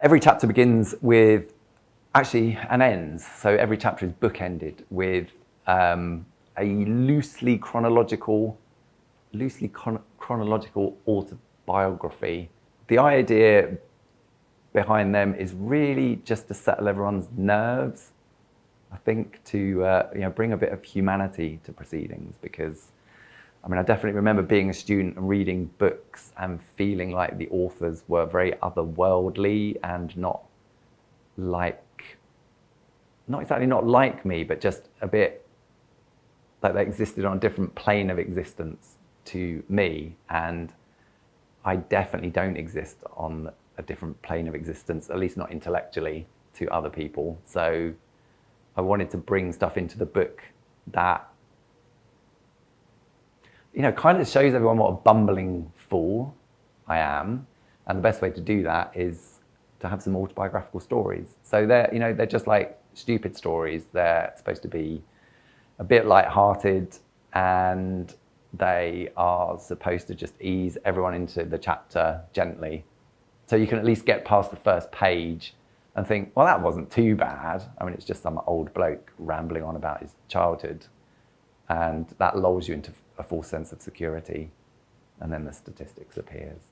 Every chapter begins with actually and ends. So every chapter is bookended with a loosely chronological autobiography. The idea behind them is really just to settle everyone's nerves, I think, to bring a bit of humanity to proceedings, because I mean, I definitely remember being a student and reading books and feeling like the authors were very otherworldly and not exactly not like me, but just a bit like they existed on a different plane of existence to me. And I definitely don't exist on a different plane of existence, at least not intellectually, to other people. So I wanted to bring stuff into the book that kind of shows everyone what a bumbling fool I am. And the best way to do that is to have some autobiographical stories. So they're just like stupid stories. They're supposed to be a bit light-hearted, and they are supposed to just ease everyone into the chapter gently. So you can at least get past the first page and think, well, that wasn't too bad. I mean, it's just some old bloke rambling on about his childhood. And that lulls you into a false sense of security. And then the statistics appears.